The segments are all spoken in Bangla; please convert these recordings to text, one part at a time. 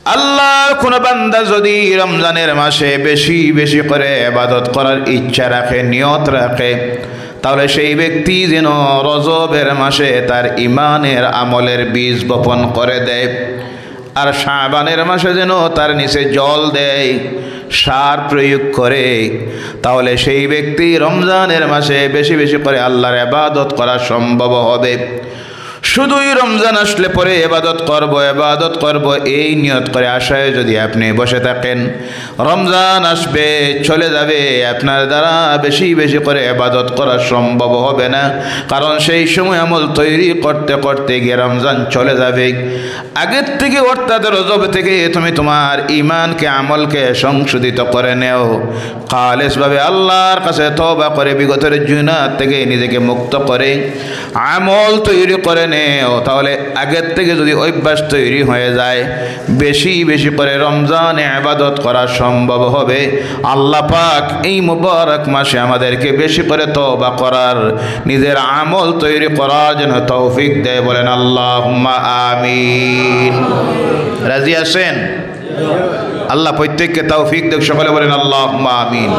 আল্লাহর কোন বান্দা যদি রমজানের মাসে বেশি বেশি করে ইবাদত করার ইচ্ছা রাখে, নিয়ত রাখে, তাহলে সেই ব্যক্তি যেন রজবের মাসে তার ইমানের আমলের বীজ বপন করে দেয়, আর শাবানের মাসে যেন তার নিচে জল দেয়, সার প্রয়োগ করে। তাহলে সেই ব্যক্তি রমজানের মাসে বেশি বেশি করে আল্লাহর ইবাদত করা সম্ভব হবে। শুধুই রমজান আসলে পরে ইবাদত করব এই নিয়ত করে আশায় যদি আপনি বসে থাকেন, রমজান আসবে চলে যাবে, আপনার দ্বারা বেশি বেশি করে ইবাদত করা সম্ভব হবে না। কারণ সেই সময় আমল তৈরি করতে করতে গিয়ে রমজান চলে যাবে। আগের থেকে অর্থাৎ রজব থেকে তুমি তোমার ঈমানকে, আমলকে সংশোধিত করে নেও, খালেসভাবে আল্লাহর কাছে তওবা করে বিগতের গুনাহ থেকে নিজেকে মুক্ত করে আমল তৈরি করে নেও। তাহলে আগের থেকে যদি অভ্যাস তৈরি হয়ে যায়, বেশি বেশি করে রমজানে ইবাদত করা সম্ভব হবে। আল্লাহ পাক এই মুবারক মাসে আমাদেরকে বেশি করে তওবা করার, নিজের আমল তৈরি করার জন্য তৌফিক দেয়। বলেন আল্লাহুম্মা আমিন। রাজি আছেন? আল্লাহ প্রত্যেককে তৌফিক দেখ, সকলে বলেন আল্লাহুম্মা আমিন।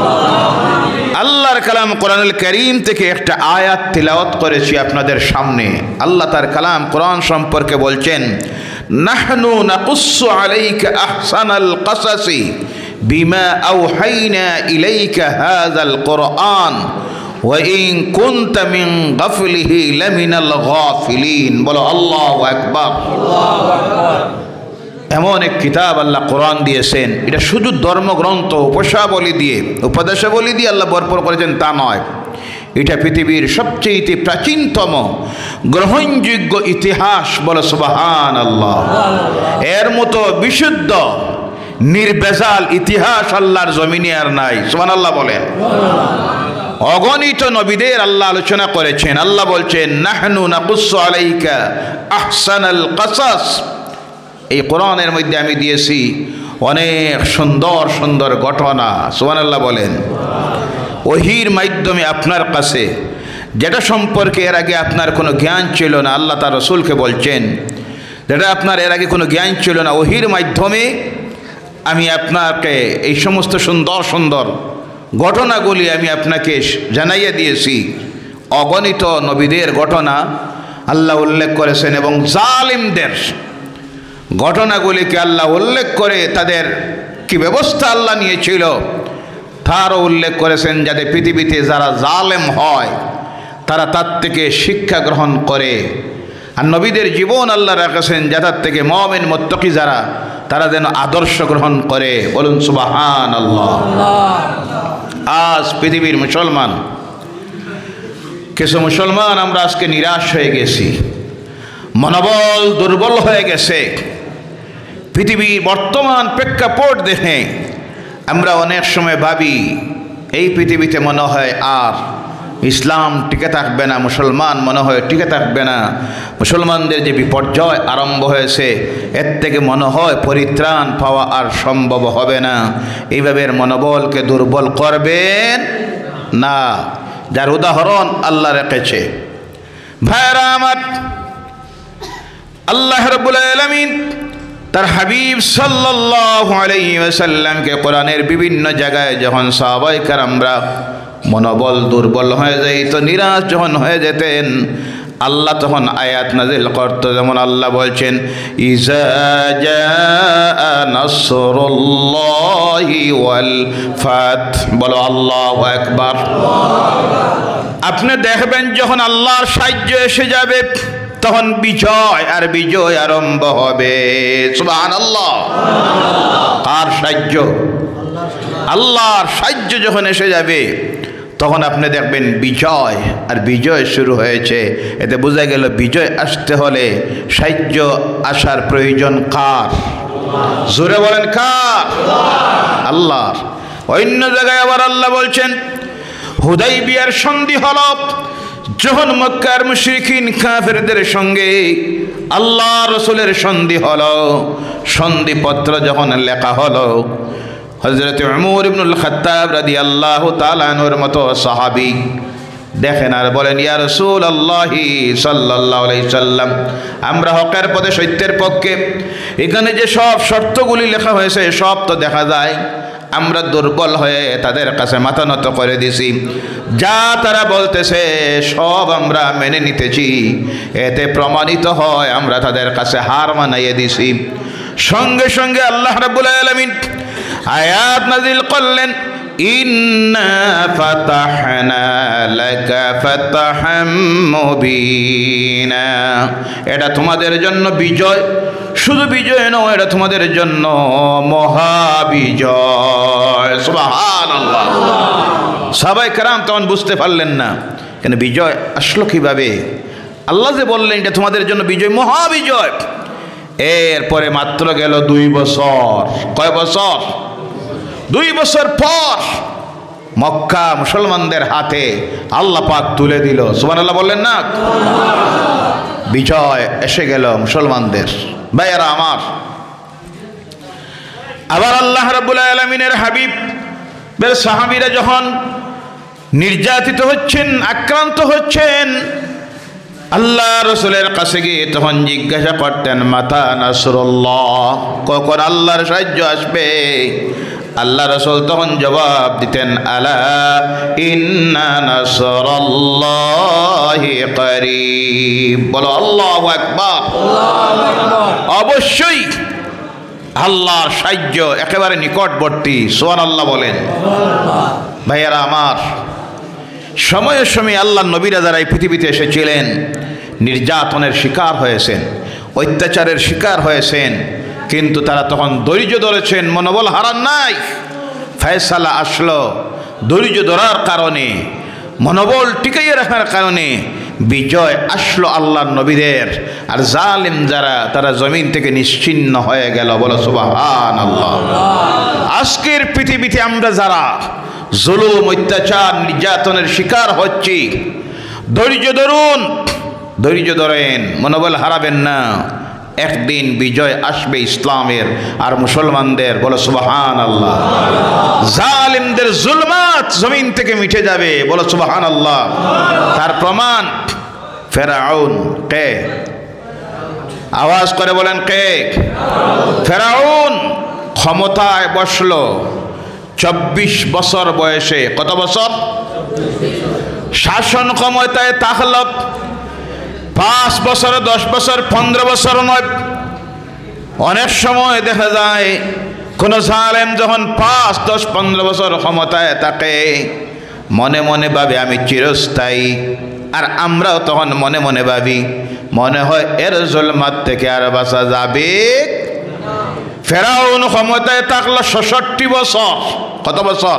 আল্লাহর কালাম কোরআনুল কারীম থেকে একটা আয়াত তিলাওয়াত করেছি আপনাদের সামনে। আল্লাহ তার কালাম কোরআন সম্পর্কে বলছেন, নাহনু নাকুসসু আলাইকা আহসানাল কাসাসি বিমা আওহাইনা ইলাইকা হাযাল কুরআন ওয়া ইন কুনতা মিন গাফলিহি লামিনাল গাফিলিন। বলো আল্লাহু আকবার। আল্লাহু আকবার। এমন এক কিতাব আল্লাহ কোরআন দিয়েছেন, এটা শুধু ধর্মগ্রন্থ উপদেশাবলী দিয়ে আল্লাহ ভরপুর করেছেন তা নয়। এটা পৃথিবীর সবচেয়ে প্রাচীনতম গ্রহণযোগ্য ইতিহাস। বলো সুবহানাল্লাহ। এর মতো বিশুদ্ধ নির্ভেজাল ইতিহাস আল্লাহর জমিনে আর নাই। সুবহানাল্লাহ বলেন। অগণিত নবীদের আল্লাহ আলোচনা করেছেন। আল্লাহ বলছেন, নাহনু নাকুসসু আলাইকা আহসানাল কাসাস। এই কোরআনের মধ্যে আমি দিয়েছি অনেক সুন্দর সুন্দর ঘটনা। সুবহানাল্লাহ বলেন। ওহীর মাধ্যমে আপনার কাছে যেটা সম্পর্কে এর আগে আপনার কোনো জ্ঞান ছিল না, আল্লাহ তার রাসূলকে বলছেন, যেটা আপনার এর আগে কোনো জ্ঞান ছিল না, ওহীর মাধ্যমে আমি আপনাকে এই সমস্ত সুন্দর সুন্দর ঘটনাগুলি আমি আপনাকে জানাইয়া দিয়েছি। অগণিত নবীদের ঘটনা আল্লাহ উল্লেখ করেছেন এবং জালিমদের ঘটনাগুলিকে আল্লাহ উল্লেখ করে তাদের কি ব্যবস্থা আল্লাহ নিয়েছিল তারও উল্লেখ করেছেন, যাতে পৃথিবীতে যারা জালেম হয় তারা তার থেকে শিক্ষা গ্রহণ করে। আর নবীদের জীবন আল্লাহ রেখেছেন যাদের থেকে মুমিন মুত্তাকি যারা, তারা যেন আদর্শ গ্রহণ করে। বলুন সুবহানাল্লাহ। আজ পৃথিবীর মুসলমান, কিছু মুসলমান আমরা আজকে নিরাশ হয়ে গেছি, মনোবল দুর্বল হয়ে গেছে। পৃথিবীর বর্তমান প্রেক্ষাপট দেখে আমরা অনেক সময় ভাবি এই পৃথিবীতে মনে হয় আর ইসলাম টিকে থাকবে না, মুসলমান মনে হয় টিকে থাকবে না, মুসলমানদের যে বিপর্যয় আরম্ভ হয়েছে এর থেকে মনে হয় পরিত্রাণ পাওয়া আর সম্ভব হবে না। এইভাবে মনোবলকে দুর্বল করবেন না, যার উদাহরণ আল্লাহ রেখেছে। ভাইরা আমার, আল্লাহ রাব্বুল আলামিন তার হাবিব সাল্লাল্লাহু আলাইহি ওয়াসাল্লামকে কোরআনের বিভিন্ন জায়গায় যখন সাহাবায়ে কেরামরা মনোবল দুর্বল হয়ে যেত, নিরাশ যখন হয়ে যেতেন, আল্লাহ তখন আয়াত নাজিল করত। যেমন আল্লাহ বলছেন, ইজা জাআ নাসরুল্লাহি ওয়াল ফাত। বলো আল্লাহু আকবার। আপনি দেখবেন যখন আল্লাহর সাহায্য এসে যাবে তখন বিজয় আর বিজয় আরম্ভ হবে। সুবহানাল্লাহ। কার সাহায্য? আল্লাহর সাহায্য যখন এসে যাবে তখন আপনি দেখবেন বিজয় আর বিজয় শুরু হয়েছে। এতে বোঝা গেল বিজয় আসতে হলে সাহায্য আসার প্রয়োজন কার? জোরে বলেন কার? আল্লাহর। অন্য জায়গায় আবার আল্লাহ বলছেন, হুদাইবিয়ার সন্ধি হলো যখন মক্কার মুশরিকিন কাফেরদের সঙ্গে আল্লাহ রাসূলের সন্ধি হলো, সন্ধিপত্র যখন লেখা হলো, হযরত উমর ইবনুল খাত্তাব রাদিয়াল্লাহু তাআলা আনহুর মতো সাহাবী দেখেন আর বলেন, ইয়া রাসূলুল্লাহি সাল্লাল্লাহু আলাইহি সাল্লাম, আমরা হকের পথে সত্যের পক্ষে, এখানে যে সব শর্তগুলি লেখা হয়েছে সব তো দেখা যায় আমরা দুর্বল হয়ে তাদের কাছে মাথা নত করে দিছি, যা তারা বলতেছে সব আমরা মেনে নিতেছি, এতে প্রমাণিত হয় আমরা তাদের কাছে হার মানাইয়ে দিছি। সঙ্গে সঙ্গে আল্লাহ রাব্বুল আলামিন আয়াত নাজিল করলেন, ইন্না ফাতাহনা লাকা ফাতাহাম মুবিনা, এটা তোমাদের জন্য বিজয়, শুধু বিজয় নয়, এটা তোমাদের জন্য মহাবিজয়। সুবহানাল্লাহ। সাহাবায়ে কেরাম তখন বুঝতে পারলেন না কেন বিজয় আসলো কিভাবে। আল্লাহ যে বললেন এটা তোমাদের জন্য বিজয়, মহাবিজয়। এরপরে মাত্র গেল 2 বছর। কয় বছর? 2 বছর পর মক্কা মুসলমানদের হাতে আল্লাহ পাক তুলে দিল। সুবহানাল্লাহ বললেন না? বিজয় এসে গেল মুসলমানদের। ভাইয়েরা আমার, আবার আল্লাহ রাব্বুল আলামিনের হাবিব বের সাহাবীরা যখন নির্যাতিত হচ্ছেন, আক্রান্ত হচ্ছেন, আল্লাহ রসুলের কাছে গিয়ে তখন জিজ্ঞাসা করতেন, মাতা নাসরুল্লাহ, কখন আল্লাহর সাহায্য আসবে? আল্লাহ রসুল তখন জবাব দিতেন, আলা ইন্না নাসরাল্লাহি করিব। বলো আল্লাহু আকবার। অবশ্যই আল্লাহর সাহায্য একেবারে নিকটবর্তী। সুবহানাল্লাহ বলেন। ভাইয়ারা আমার, সময়ের সময় আল্লাহর নবীরা যারা এই পৃথিবীতে এসেছিলেন নির্যাতনের শিকার হয়েছেন, অত্যাচারের শিকার হয়েছেন, কিন্তু তারা তখন ধৈর্য ধরেছেন, মনোবল হারান নাই। ফয়সালা আসলো, ধৈর্য ধরার কারণে, মনোবল টিকাইয়ে রাখার কারণে বিজয় আসলো আল্লাহর নবীদের। আর জালিম যারা, তারা জমিন থেকে নিশ্চিহ্ন হয়ে গেল। বলো সুবহানাল্লাহ। আজকের পৃথিবীতে আমরা যারা জুলুম, অত্যাচার, নির্যাতনের শিকার হচ্ছি, ধৈর্য ধরুন, ধৈর্য ধরেন, মনোবল হারাবেন না। একদিন বিজয় আসবে ইসলামের আর মুসলমানদের। বলো সুবহানাল্লাহ। জালিমদের জুলমাত জমিন থেকে মিটে যাবে। বলো সুবহানাল্লাহ। তার প্রমাণ ফেরাউন। কে? আওয়াজ করে বলেন কে? ফেরাউন ক্ষমতায় বসলো 24 বছর বয়সে। কত বছর? শাসন ক্ষমতায় থাকলো 5 বছর, 10 বছর, 15 বছর নয়। অনেক সময় দেখা যায় কোন জালেম যখন 5, 10, 15 বছর ক্ষমতায় থাকে, মনে মনে ভাবে আমি চিরস্থায়ী। আর আমরাও তখন মনে মনে ভাবি, মনে হয় এর জুলমাত থেকে আর বাঁচা যাবে। ফেরাউন ক্ষমতায় থাকলো 66 বছর। কত বছর?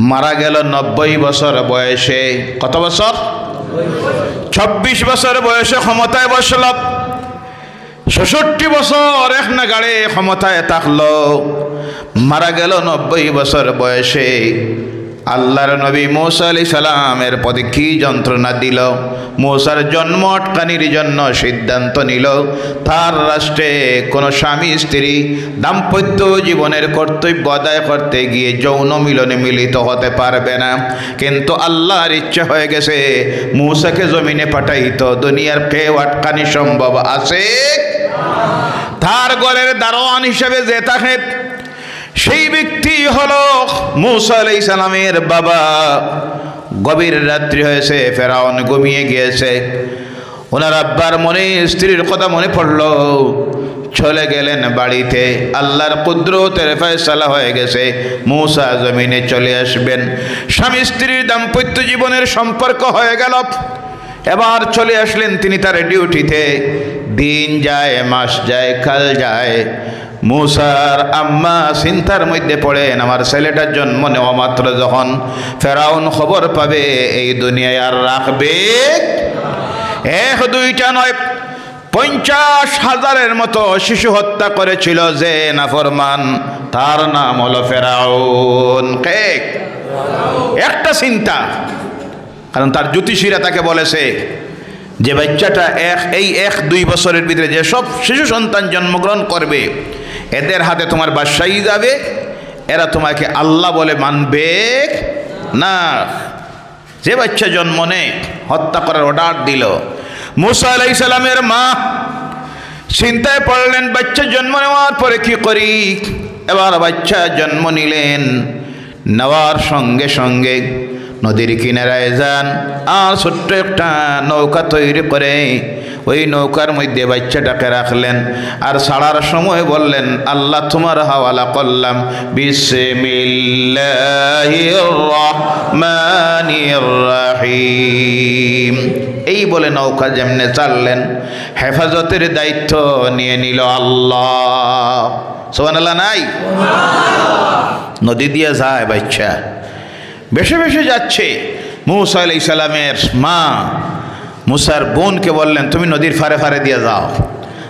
মারা গেল 90 বছর বয়সে। কত বছর? 26 বছর বয়সে ক্ষমতায় বসল। 66 বছর এক নাগাড়ে ক্ষমতায় থাকলো, মারা গেল 90 বছর বয়সে। আল্লাহর নবী মুসা আলাইহিস সালামের পদে কি যন্ত্রণা দিল। মুসার জন্ম আটকানির জন্য সিদ্ধান্ত নিল তার রাষ্ট্রে কোনো স্বামী স্ত্রী দাম্পত্য জীবনের কর্তব্য আদায় করতে গিয়ে যৌন মিলনে মিলিত হতে পারবে না। কিন্তু আল্লাহর ইচ্ছা হয়ে গেছে মুসাকে জমিনে পাঠাইতো। দুনিয়ার কেউ আটকানি সম্ভব আছে? তার ঘরের দারোয়ান হিসেবে যে থাকে সেই ব্যক্তি হলো মুসা আলাইহিস সালামের বাবা। গভীর রাত্রি হয়েছে, ফেরাউন ঘুমিয়ে গিয়েছে। ওনার আব্বার মনে স্ত্রীর কথা মনে পড়ল, চলে গেলেন বাড়িতে। আল্লাহর কুদরতের ফয়সালা হয়ে গেছে মুসা জমিনে চলে আসবেন। স্বামী স্ত্রীর দাম্পত্য জীবনের সম্পর্ক হয়ে গেল। এবার চলে আসলেন তিনি তার ডিউটিতে। দিন যায়, মাস যায়, কাল যায়। মুসার আম্মা চিন্তার মধ্যে পড়েন, আমার ছেলেটার জন্ম নেওয়া মাত্র যখন ফেরাউন খবর পাবে এই দুনিয়ায় আর রাখবে? 1, 2টা নয়, 50,000-এর মতো শিশু হত্যা করেছিল যে নাফরমান, তার নাম হলো ফেরাউন। কে? একটা চিন্তা, কারণ তার জ্যোতিষীরা তাকে বলেছে যে বাচ্চাটা এই 1-2 বছরের ভিতরে যে সব শিশু সন্তান জন্মগ্রহণ করবে এদের হাতে তোমার বাদশাহী যাবে, এরা তোমাকে আল্লাহ বলে মানবে না। যে বাচ্চা জন্ম নেয় হত্যা করার অর্ডার দিল। মুসা আলাইহিস সালামের মা চিন্তায় পড়লেন, বাচ্চা জন্ম নেওয়ার পরে কি করি। এবার বাচ্চা জন্ম নিলেন, নেওয়ার সঙ্গে সঙ্গে নদীর কিনারায় যান আর ছোট্ট একটা নৌকা তৈরি করে ওই নৌকার মধ্যে বাচ্চাটাকে রাখলেন। আর ছাড়ার সময় বললেন, আল্লাহ তোমার হাওয়ালা করলাম, বিসমিল্লাহির রহমানির রহিম। এই বলে নৌকা যেমনে চাললেন, হেফাজতের দায়িত্ব নিয়ে নিল আল্লাহ। সুবহানাল্লাহ নাই? নদী দিয়ে যায় বাচ্চা, বেশে বেশে যাচ্ছে। মুসা আলাইহিস সালামের মা মুসার বোনকে বললেন, তুমি নদীর ফারে ফারে দিয়ে যাও,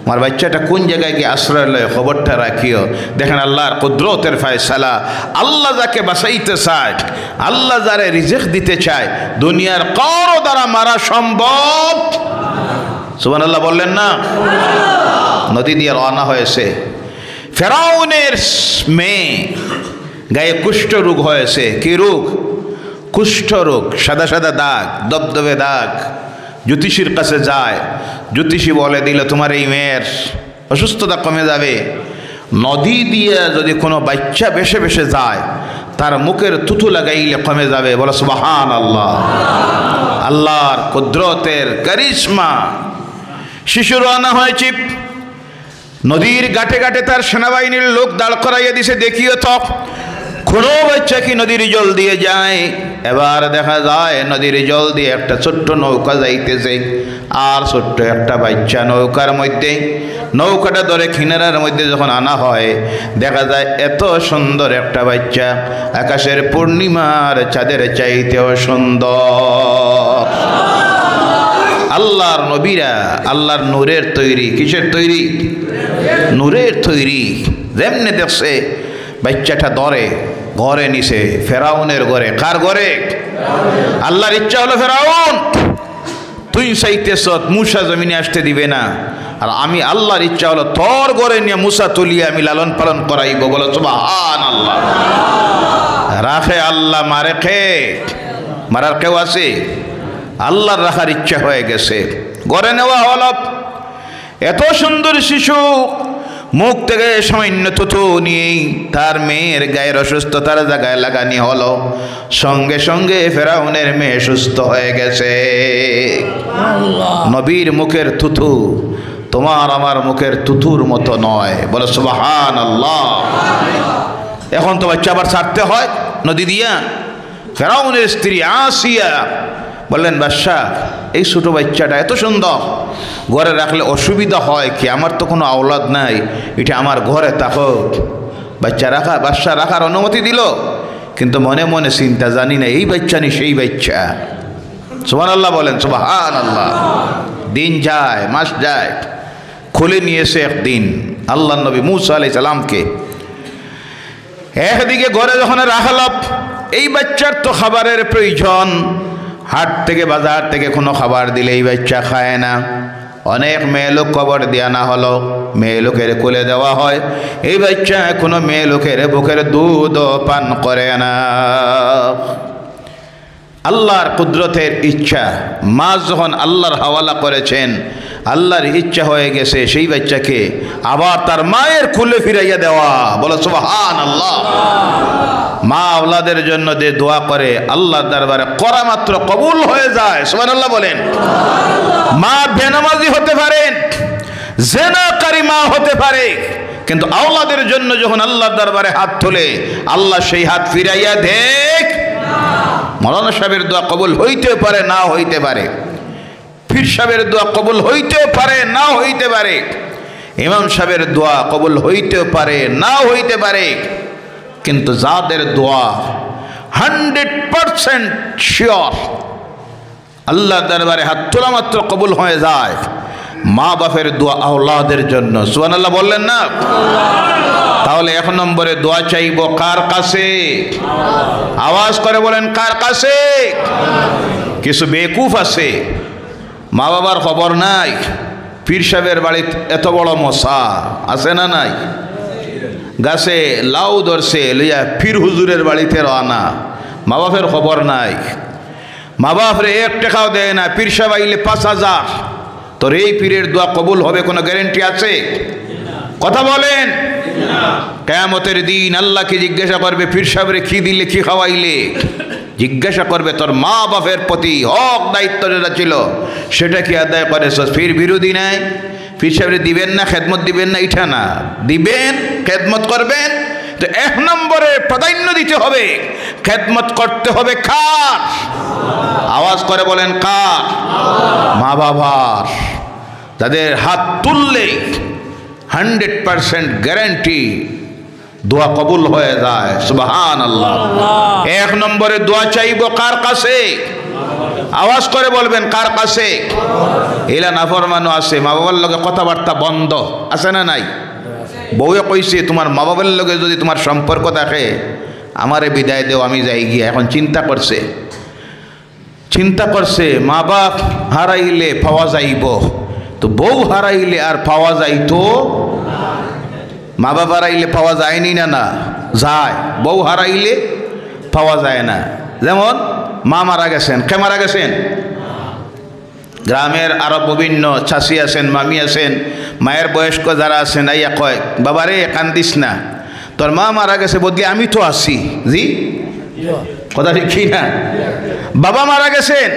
আমার বাচ্চাটা কোন জায়গায় গিয়ে আশ্রয় লয় খবরটা রাখিও। দেখেন আল্লাহর কুদরতের ফয়সালা, আল্লাহ যাকে বাঁচাইতে চায়, আল্লাহ যারে রিজিক দিতে চায়, দুনিয়ার কারো দ্বারা মারা সম্ভব। সুবহানাল্লাহ বললেন না? নদী দিয়ে রওনা হয়েছে। ফেরাউনের মেয়ে গায়ে কুষ্ঠ রোগ হয়েছে। কি রোগ? কুষ্ঠ রোগ, সাদা সাদা দাগ, দবদবে দাগ। জ্যোতিষীর কাছে যায়, জ্যোতিষী বলে দিল, তোমার এই মেয়ের অসুস্থতা কমে যাবে নদী দিয়ে যদি কোনো বাচ্চা বেশে বেশে যায়, তার মুখের থুথু লাগাইলে কমে যাবে। বলো সুবহানাল্লাহ। আল্লাহর কুদরতের কারিশমা। শিশু রওনা হয়েছে, নদীর ঘাটে ঘাটে তার সেনাবাহিনীর লোক দাঁড় করাইয়া দিছে, দেখিও তো কোনো বাচ্চা কি নদীর জল দিয়ে যায়। এবার দেখা যায় নদীর জল দিয়ে একটা ছোট্ট নৌকা যাইতেছে, আর ছোট্ট একটা বাচ্চা নৌকার মধ্যে। নৌকাটা ধরে কিনারার মধ্যে যখন আনা হয়, দেখা যায় এত সুন্দর একটা বাচ্চা, আকাশের পূর্ণিমার চাঁদের চাইতেও সুন্দর। আল্লাহর নবীরা আল্লাহর নূরের তৈরি। কিসের তৈরি? নূরের তৈরি। যেমনি দেখছে বাচ্চাটা ধরে ঘরে নিছে, ফেরাউনের ঘরে। কার ঘরে? আল্লাহর ইচ্ছা হলো, ফেরাউন তুই চাইতেছ মুসা জমিনে আসতে দিবে না, আর আমি আল্লাহর ইচ্ছা হলো তোর ঘরে নিয়ে মুসা তুলিয়ে আমি লালন পালন করাইব। বলো সুবহানাল্লাহ। রাখে আল্লাহ, মারে খে, মারার কেউ আছে? আল্লাহর রাখার ইচ্ছা হয়ে গেছে, ঘরে নেওয়া হলো। এত সুন্দর শিশু, মুখ থেকে সামান্য থুথু নিয়েই তার মেয়ের গায়ের অসুস্থতার জায়গায় লাগানি হলো। সঙ্গে সঙ্গে ফেরাউনের মেয়ে সুস্থ হয়ে গেছে। নবীর মুখের থুথু তোমার আমার মুখের থুথুর মতো নয়। বলো সুবহানাল্লাহ। এখন তো বাচ্চা আবার ছাড়তে হয় নদী দিয়া। ফেরাউনের স্ত্রী আসিয়া বললেন, বাদশাহ এই ছোটো বাচ্চাটা এত সুন্দর, ঘরে রাখলে অসুবিধা হয় কি? আমার তো কোনো আওলাদ নাই, এটা আমার ঘরে থাকুক। বাচ্চা রাখার অনুমতি দিল, কিন্তু মনে মনে চিন্তা, জানি না এই বাচ্চা নি সেই বাচ্চা। সুবহানাল্লাহ বলেন। সুবহানাল্লাহ। দিন যায়, মাস যায়, খুলে নিয়েছে একদিন আল্লাহ নবী মুসা আলাইহিস সালামকে। একদিকে ঘরে যখন রাখল, এই বাচ্চার তো খাবারের প্রয়োজন। হাট থেকে বাজার থেকে কোনো খাবার দিলে এই বাচ্চা খায় না। অনেক মেয়ে লোক কবর দেওয়া না হলো, মেয়ে লোকের কোলে দেওয়া হয়। এই বাচ্চা কোনো মেয়ে লোকের বুকের দুধও পান করে না। আল্লাহর কুদরতের ইচ্ছা, মা যখন আল্লাহর হাওয়ালা করেছেন, আল্লাহর ইচ্ছা হয়ে গেছে সেই বাচ্চাকে আবার তার মায়ের কোলে ফিরাইয়া দেওয়া। বলো সুবহানাল্লাহ। মা আওলাদের জন্য যে দোয়া করে, আল্লাহর দরবারে করা মাত্র কবুল হয়ে যায়। সুবহানাল্লাহ বলেন। মা বেনামাজি হতে পারেন, জিনাকারী মা হতে পারে, কিন্তু আওলাদের জন্য যখন আল্লাহর দরবারে হাত তোলে, আল্লাহ সেই হাত ফিরাইয়া দেখ। মৌলানা সাহেবের দোয়া কবুল হইতে পারে, না হইতে পারে। পীর সাহেবের দোয়া কবুল হইতে পারে, না হইতে পারে। ইমাম সাহেবের দোয়া কবুল হইতে পারে, না হইতে পারে। কিন্তু যাদের দোয়া 100% শিওর, আল্লাহর দরবারে হাত তোলা মাত্র কবুল হয়ে যায়, মা বাপের দোয়া আওলাদের জন্য। সুবহানাল্লাহ বললেন না? তাহলে এক নম্বরে দোয়া চাইব কার কাছে? আওয়াজ করে বলেন, কার কাছে? কিছু বেকুফ আছে, মা বাবার খবর নাই, পীর সাহেবের বাড়িতে এত বড় মশা আছে না নাই, গাছে লাউ ধরছে লইয়া পীর হুজুরের বাড়িতে রওনা, মা বাপের খবর নাই। মা বাপরে 1 টাকাও দেয় না, পীর সাহেব আইলে 5000। তোর এই পীরের দোয়া কবুল হবে কোনো গ্যারেন্টি আছে? কথা বলেন। কিয়ামতের দিন আল্লাহকে জিজ্ঞাসা করবে, পীর সাহেবরে কি দিলে, কি খাওয়াইলে? জিজ্ঞাসা করবে তোর মা বাপের প্রতি হক দায়িত্ব যেটা ছিল সেটা কি আদায় করেছ? পীর বিরোধী নাই, পীর সাহেবরে দিবেন না, খেদমত দিবেন না, এটা না, দিবেন, খেদমত করবেন। তো 1 নম্বরে প্রাধান্য দিতে হবে, খেদমত করতে হবে কার? আওয়াজ করে বলেন কার? মা বাবার। যাদের হাত তুললে 100% গ্যারান্টি দোয়া কবুল হয়ে যায়। সুবহানাল্লাহ। 1 নম্বরে দোয়া চাইব কার কাছে? আওয়াজ করে বলবেন কার কাছে? এলা নাফরমানও আছে, মা বাবার লগে কথাবার্তা বন্ধ আছে না নাই? বউয়ে কইছে তোমার মা বাবার লগে যদি তোমার সম্পর্ক থাকে আমারে বিদায় দেও, আমি যাই গিয়া। এখন চিন্তা করছে মা বাপ হারাইলে পাওয়া যাইব, তো বউ হারাইলে আর পাওয়া যাইতো? মা বাপ হারাইলে পাওয়া যায়নি না? না যায়। বউ হারাইলে পাওয়া যায় না। যেমন মা মারা গেছেন, কে মারা গেছেন? গ্রামের আরো বিভিন্ন চাষি আছেন, মামি আছেন, মায়ের বয়স্ক যারা আছেন, আইয়া কয় বাবারে কান্দিস না, তোর মা মারা গেছে, বদলি আমি তো আছি। জি কথা ঠিক না? বাবা মারা গেছেন,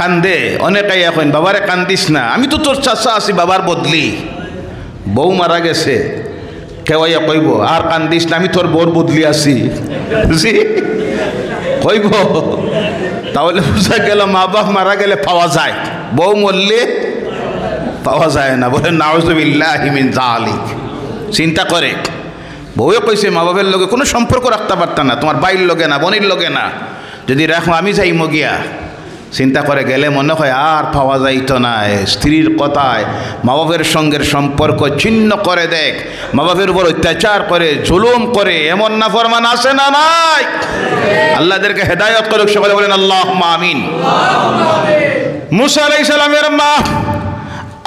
কান্দে অনেকাই এখন, বাবারে কান্দিস না, আমি তো তোর চাচা আছি বাবার বদলি। বউ মারা গেছে, কেউ আইয়া কইব আর কান্দিস না, আমি তোর বউর বদলি আছি। জি কইব। তাহলে বুঝা গেল মা বাপ মারা গেলে পাওয়া যায়, বউ মরলে পাওয়া যায় না। বলে নাউযুবিল্লাহি মিন যালিক। চিন্তা করে বউয়ে কইছে মা বাপের লগে কোনো সম্পর্ক রাখতে পারত না, তোমার বাইর লগে না, বোনের লগে না, যদি রাখো আমি যাই মগিয়া। চিন্তা করে গেলে মনে হয় আর পাওয়া যাইতো না। স্ত্রীর কথায় মা বাপের সঙ্গের সম্পর্ক ছিন্ন করে দেখ, মা বাপের উপর অত্যাচার করে, জুলুম করে, এমন নাফরমান আছে না নাই? আল্লাহদেরকে হেদায়েত করুক, সকলে বলেন আল্লাহুম্মা আমিন। মুসা আলাইহিস সালামের মা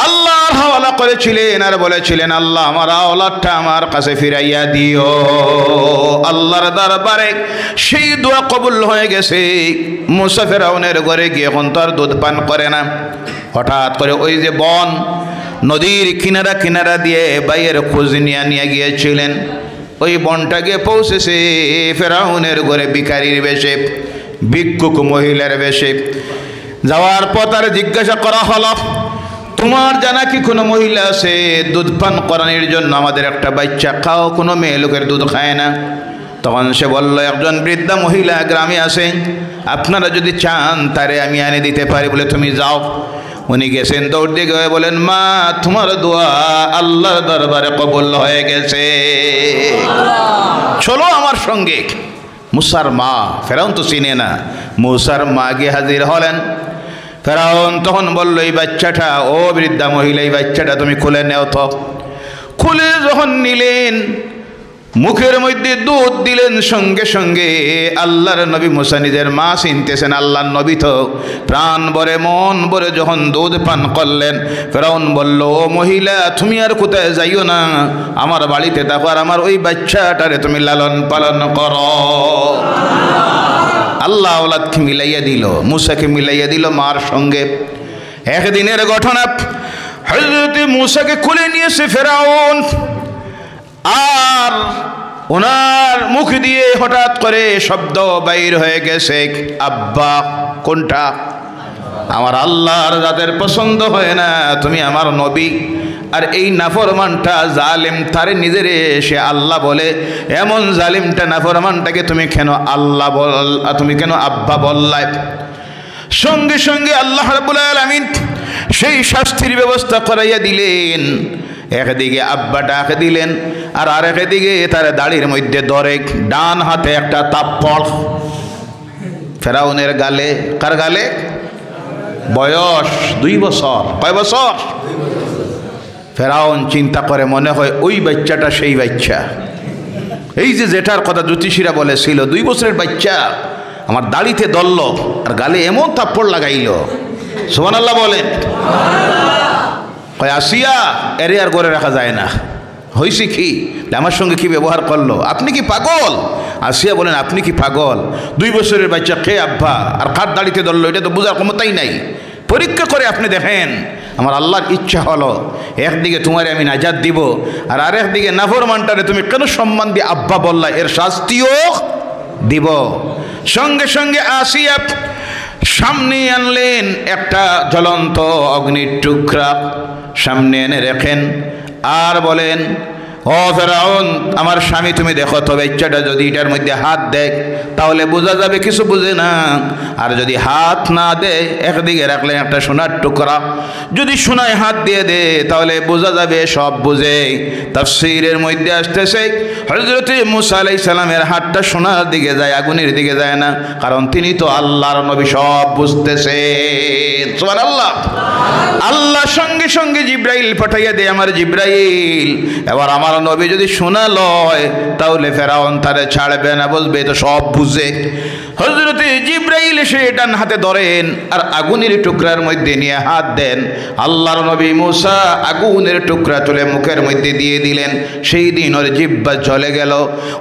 আল্লাহর হাওয়ালা করেছিলেন আর বলেছিলেন আল্লাহ আমার আওলাদটা আমার কাছে ফিরাইয়া দিও। আল্লাহর দরবারে সেই দোয়া কবুল হয়ে গেছে। মুসা ফেরাউনের ঘরে গিয়ে এখন তো আর দুধ পান করে না। হঠাৎ করে ওই যে বন, নদীর কিনারা দিয়ে বাইয়ের খোঁজ নিয়ে গিয়েছিলেন। ওই বনটা গিয়ে পৌঁছেছে ফেরাউনের ঘরে ভিখারির বেশে, ভিক্ষুক মহিলার বেশে। যাওয়ার পর তার জিজ্ঞাসা করা হলো তোমার জানা কি কোনো মহিলা আছে দুধ পান করানোর জন্য? আমাদের একটা বাচ্চা খাও, কোনো মেয়ে লোকের দুধ খায় না। তখন সে বলল একজন বৃদ্ধা মহিলা গ্রামে আছে, আপনারা যদি চান তারে আমি এনে দিতে পারি, বলে তুমি যাও। উনি গেছেন, দৌড় দিয়ে গিয়ে বলেন মা তোমার দোয়া আল্লাহর দরবারে কবুল হয়ে গেছে, চলো আমার সঙ্গে। মুসার মা, ফেরাউন তো চিনে না, মুসার মা গিয়ে হাজির হলেন। ফেরাউন তখন বলল এই বাচ্চাটা, ও বৃদ্ধা মহিলা এই বাচ্চাটা তুমি খুলে নেও তো। খুলে যখন নিলেন, মুখের মধ্যে দুধ দিলেন, সঙ্গে সঙ্গে আল্লাহর নবী মুসা নিজের মা চিনতেছেন, আল্লাহর নবী তো প্রাণ ভরে মন ভরে যখন দুধ পান করলেন। ফেরাউন বলল ও মহিলা তুমি আর কোথায় যাইও না, আমার বাড়িতে থাকো আর আমার ওই বাচ্চাটারে তুমি লালন পালন করো। আল্লাহ আওলাদকে মিলাইয়া দিল, মুসাকে মিলাইয়া দিল মার সঙ্গে। একদিনের ঘটনা, হযরত মুসাকে কোলে নিয়েছে ফেরাউন, আর ওনার মুখ দিয়ে হঠাৎ করে শব্দ বাইর হয়ে গেছে আব্বা। কোনটা? আমার আল্লাহর যাদের পছন্দ হয় না, তুমি আমার নবী। আর এই নাফরমানটা জালিম, তারে নিজের সে আল্লাহ বলে, এমন জালিমটা নাফরমানটাকে তুমি কেন আল্লাহ তুমি কেন আব্বা বললাই? সঙ্গে সঙ্গে আল্লাহ রাব্বুল আলামিন সেই শাস্তির ব্যবস্থা করাইয়া দিলেন। একদিকে আব্বা ডাক দিলেন, আর আরেকদিকে তার দাড়ির মধ্যে ধরে ডান হাতে একটা তাপ্পড় ফেরাউনের গালে। কার গালে? বয়স 2 বছর। কয় বছর? ফেরাউন চিন্তা করে, মনে হয় ওই বাচ্চাটা সেই বাচ্চা, এই যে যেটার কথা জ্যোতিষীরা বলেছিল 2 বছরের বাচ্চা আমার দাড়িতে ধরল আর গালে এমন থাপ্পড় লাগাইল। সুবহানাল্লাহ বলেন। কয় আসিয়া এরে আর ঘরে রাখা যায় না। হয়েছে কি? আমার সঙ্গে কি ব্যবহার করলো? আপনি কি পাগল? আসিয়া বলেন, আপনি কি পাগল? 2 বছরের বাচ্চা খেয়ে আব্বা আর কার দাড়িতে ধরলো, এটা তো বোঝার ক্ষমতাই নাই। পরীক্ষা করে আপনি দেখেন। আমার আল্লাহর ইচ্ছা হলো একদিকে তোমারে আমি নাজাত দিব, আর আরেকদিকে নাফরমানটারে তুমি কেন সম্মান দিয়ে আব্বা বললা, এর শাস্তিও দিব। সঙ্গে সঙ্গে আসিয়া সামনে আনলেন একটা জ্বলন্ত অগ্নির টুকরা, সামনে এনে রেখেন আর বলেন, ও ফেরাউন, আমার স্বামী তুমি দেখো তো, বাচ্চাটা যদি এটার মধ্যে হাত দেয় তাহলে বোঝা যাবে কিছু বুঝে না, আর যদি হাত না দেয়, একদিকে রাখলেন একটা সোনার টুকরা, যদি সোনায় হাত দিয়ে দে তাহলে বোঝা যাবে সব বুঝে। তাফসীরের মধ্যে আসতেছে হযরত মুসা আলাইহিস সালামের হাতটা সোনার দিকে যায়, আগুনের দিকে যায় না, কারণ তিনি তো আল্লাহর নবী, সব বুঝতেছেন। সুবহানাল্লাহ। আল্লাহ সঙ্গে সঙ্গে জিব্রাইল পাঠাইয়া দেয়, আমার জিব্রাইল, এবার আমার নবী যদি শোনা লয় তাহলে ফেরাউন তারে ছাড়বে না, বুঝবে তো সব বুঝে। হযরত জিব্রাইল এসে ডান হাতে ধরেন আর আগুনের টুকরার মধ্যে নিয়ে হাত দেন। আল্লাহর নবী মুসা আগুনের টুকরা তুলে মুখের মধ্যে দিয়ে দিলেন। সেই দিন ওর জিহ্বা জ্বলে গেল।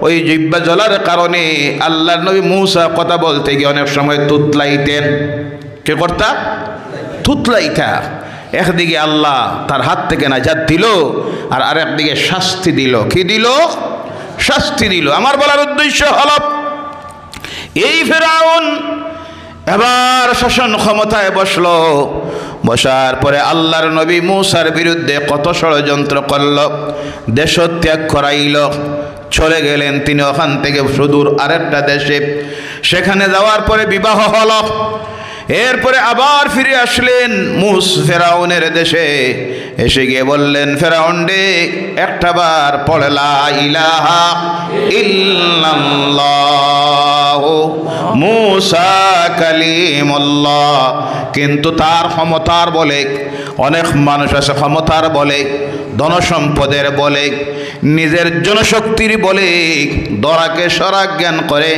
ওই জিহ্বা জ্বলার কারণে আল্লাহর নবী মুসা কথা বলতে গিয়ে অনেক সময় তুতলাইতেন। কে করতা? তুতলাইতা। একদিকে আল্লাহ তার হাত থেকে নাজাত দিল, আর আরেকদিকে শাস্তি দিল। কি দিল? শাস্তি দিল। আমার বলার উদ্দেশ্য হল, এই ফেরাউন এবার শাসন ক্ষমতায় বসলো। বসার পরে আল্লাহর নবী মুসার বিরুদ্ধে কত ষড়যন্ত্র করল, দেশত্যাগ করাইল। চলে গেলেন তিনি ওখান থেকে সুদূর আরেকটা দেশে। সেখানে যাওয়ার পরে বিবাহ হল। এরপরে আবার ফিরে আসলেন ফেরাউনের দেশে। এসে গিয়ে বললেন, ফেরাউন রে, একটা বার পড়ে লা ইলাহা ইল্লাল্লাহ মুসা কালিমুল্লাহ। কিন্তু তার ক্ষমতার বলে, অনেক মানুষ আছে ক্ষমতার বলে, ধনসম্পদের বলে, নিজের জনশক্তির বলে দরাকে সরা জ্ঞান করে,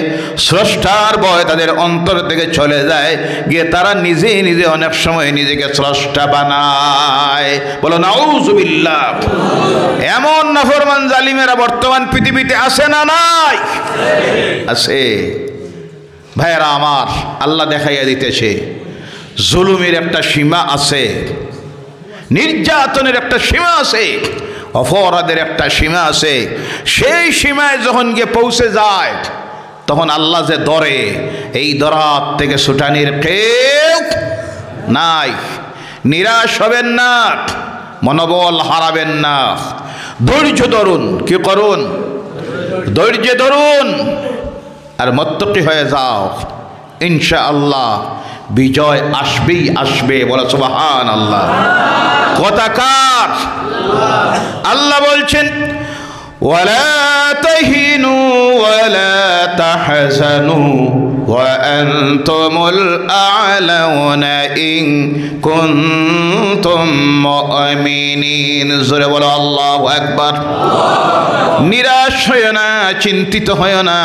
স্রষ্টার ভয় তাদের অন্তর থেকে চলে যায়, গিয়ে তারা নিজে নিজে অনেক সময় নিজেকে স্রষ্টা বানায়। বলো নাউযুবিল্লাহ। এমন নাফরমান জালিমেরা বর্তমান পৃথিবীতে আছে না নাই? আছে। ভাইয়েরা আমার, আল্লাহ দেখাইয়া দিতেছে জুলুমের একটা সীমা আছে, নির্যাতনের একটা সীমা আছে, অপরাধের একটা সীমা আছে। সেই সীমায় যখন গিয়ে পৌঁছে যায় তখন আল্লাহ যে ধরে, এই দরাত থেকে ছুটানির কেউ নাই। নিরাশ হবেন না, মনোবল হারাবেন না, ধৈর্য ধরুন। কি করুন? ধৈর্য ধরুন আর মুত্তাকি হয়ে যাও। ইনশাআল্লাহ বিজয় আসবেই আসবে। বলো সুবহানাল্লাহ। কথা কার? আল্লাহ বলছেন, ওয়ালা তাহিনু ওয়ালা তাহজানু ওয়া আনতুমুল আ'লাউনা ইন কুনতুম মুমিনিন। জোরে বলো আল্লাহু আকবার। নিরাশ হইও না, চিন্তিত হইও না,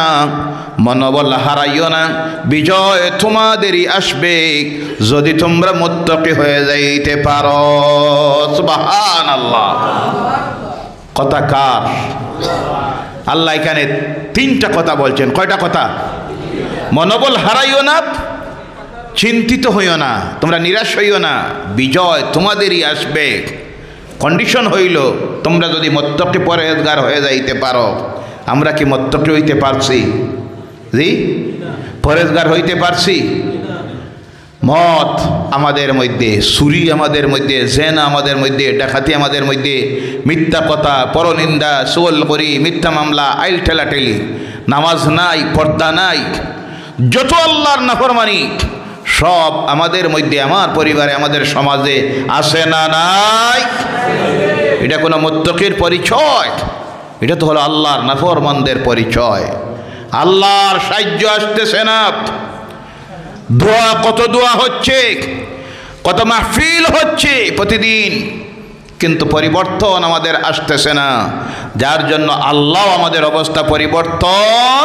মনোবল হারাইও না। বিজয় তোমাদেরই আসবে যদি তোমরা মুত্তাকি হয়ে যাইতে পারো। সুবহানাল্লাহ। কথা কার? আল্লাহ এখানে 3টা কথা বলছেন। কয়টা কথা? মনোবল হারাইও না, চিন্তিত হইও না, তোমরা নিরাশ হইও না, বিজয় তোমাদেরই আসবে। কন্ডিশন হইল তোমরা যদি মুত্তাকি পরহেজগার হয়ে যাইতে পারো। আমরা কি মুত্তাকি হইতে পারছি? জি, পরহেজগার হইতে পারছি? মদ আমাদের মধ্যে, চুরি আমাদের মধ্যে, জেনা আমাদের মধ্যে, ডাকাতি আমাদের মধ্যে, মিথ্যা কথা, পরনিন্দা, চুগল করি, মিথ্যা মামলা, আইল ঠেলাঠেলি, নামাজ নাই, পর্দা নাই, যত আল্লাহর নাফরমানি সব আমাদের মধ্যে, আমার পরিবারে, আমাদের সমাজে আছে না নাই? এটা কোনো মুত্তাকির পরিচয়? এটা তো হলো আল্লাহর নাফরমানদের পরিচয়। আল্লাহর সাহায্য আসতেছে না। দোয়া, কত দোয়া হচ্ছে, কত মাহফিল হচ্ছে প্রতিদিন, কিন্তু পরিবর্তন আমাদের আসতেছে না। যার জন্য আল্লাহ আমাদের অবস্থা পরিবর্তন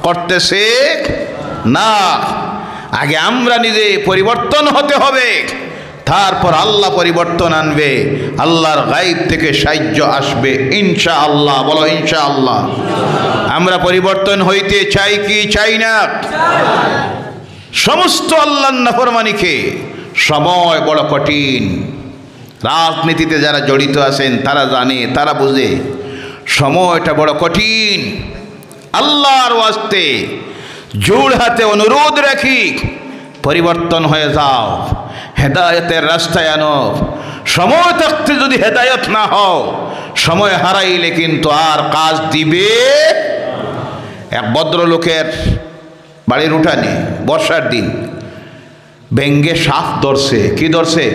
করতেছে না। আগে আমরা নিজে পরিবর্তন হতে হবে, তারপর আল্লাহ পরিবর্তন আনবে, আল্লাহর গায়ব থেকে সাহায্য আসবে ইনশাআল্লাহ। বলো ইনশাআল্লাহ। আমরা পরিবর্তন হইতে চাই কি চাই না? সমস্ত আল্লাহর নাফরমানিকে সময় বড় কঠিন। রাজনীতিতে যারা জড়িত আছেন তারা জানে, তারা বুঝে সময়টা বড় কঠিন। আল্লাহর ওয়াস্তে জোড় হাতে অনুরোধ রাখি, পরিবর্তন হয়ে যাও, হেদায়েতের রাস্তায় আনো। সময় থাকতে যদি হেদায়েত না হও, সময় হারাইলে কিন্তু আর কাজ দিবে। এক ভদ্রলোকের বাড়ির উঠানে বর্ষার দিন ব্যাঙে সাপ ধরছে। কি ধরছে?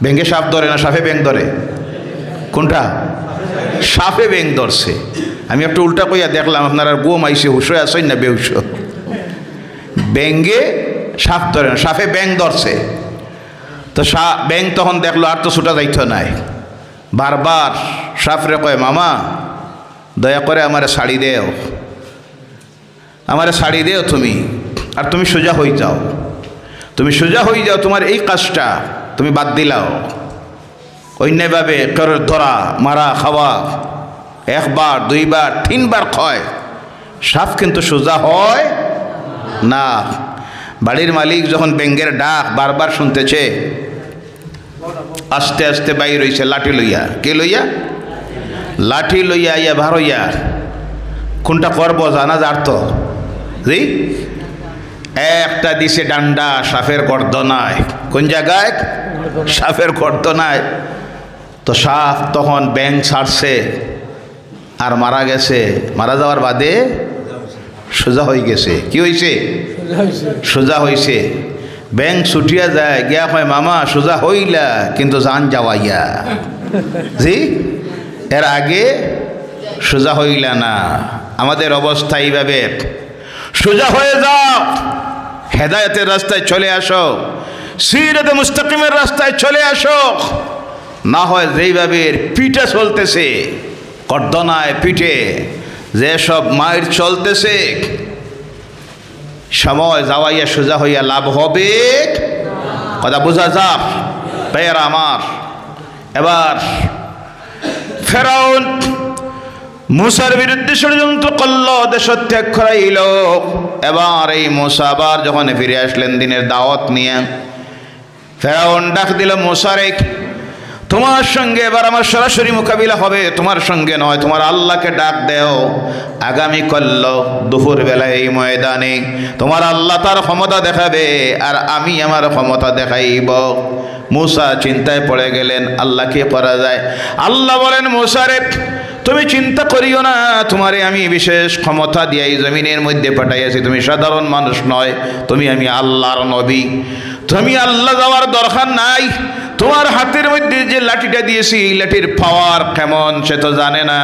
ব্যাঙে সাপ ধরে না সাপে ব্যাঙ ধরে? কোনটা? সাপে ব্যাঙ ধরছে। আমি একটু উল্টা কইয়া দেখলাম, আপনারা গোম আইসে হুশ আসেন না বেহুশ? ব্যাঙে সাপ ধরে না, সাপে ব্যাঙ ধরছে। তো ব্যাঙ তখন দেখলো আর তো ছুটা যাইতো নাই, বারবার সাপরে কয়, মামা দয়া করে আমারে শাড়ি দেও, আমারে শাড়ি দেও তুমি, আর তুমি সোজা হয়ে যাও, তুমি সোজা হয়ে যাও, তোমার এই কাজটা তুমি বাদ দিলাও। অন্যভাবে কারোর ধরা মারা খাওয়া একবার দুইবার তিনবার খয়, সাপ কিন্তু সোজা হয় না। বাড়ির মালিক যখন ব্যাঙের ডাক বারবার শুনতেছে, আস্তে আস্তে বাইর হইছে লাঠি লইয়া। কে লইয়া? লাঠি লইয়া ইয়া ভার হইয়া কোনটা করবো জানা যার তো জি একটা দিছে ডান্ডা সাপের গর্দনায়। কোন জায়গায়? সাপের গর্দনায়। তো সাপ তখন ব্যাঙ ছাড়ছে আর মারা গেছে। মারা যাওয়ার বাদে সোজা হয়ে গেছে। কি হয়েছে? সোজা হয়েছে। ব্যাঙ ছুটিয়া যায়, গিয়া হয়, মামা সোজা হইলা কিন্তু জান যাওয়াইয়া। জি এর আগে সোজা হইলা না। আমাদের অবস্থা এইভাবে। সোজা হয়ে যাও, হেদায়েতের রাস্তায় চলে আসো, সিরাতে মুস্তাকিমের রাস্তায় চলে আসো। না হয় যেইভাবে পিঠে চলতেছে, গর্দনায় পিঠে যেসব মায়ের চলতেছে, সময় যাওয়াইয়া সোজা হইয়া লাভ হবে? কথা বোঝা যাক ভাইয়েরা আমার। এবার ফেরাউন মুসার বিরুদ্ধে ষড়যন্ত্র করল, দেশ ত্যাগ করাইল। এবার এই মুসা আবার যখন ফিরে আসলেন দিনের দাওয়াত নিয়ে, ফেরাউন ডাক দিল, মুসারে তোমার সঙ্গে এবার আমার সরাসরি মোকাবিলা হবে, তোমার সঙ্গে নয়, তোমার আল্লাহকে ডাক দেও। আগামী কল্ল দুপুর বেলায় এই ময়দানে তোমার আল্লাহ তার ক্ষমতা দেখাবে, আর আমি আমার ক্ষমতা দেখাইব। মুসা চিন্তায় পড়ে গেলেন, আল্লাহ কে করা যায়? আল্লাহ বলেন, মুসারে তুমি চিন্তা করিও না, তোমারে আমি বিশেষ ক্ষমতা দিয়ে এই জমিনের মধ্যে পাঠাইয়াছি। তুমি সাধারণ মানুষ নয়, আমি আল্লাহর নবী। তুমি আল্লাহ যাওয়ার দরকার নাই। তোমার হাতের মধ্যে যে লাঠিটা দিয়েছি, এই লাঠির পাওয়ার কেমন সে তো জানে না।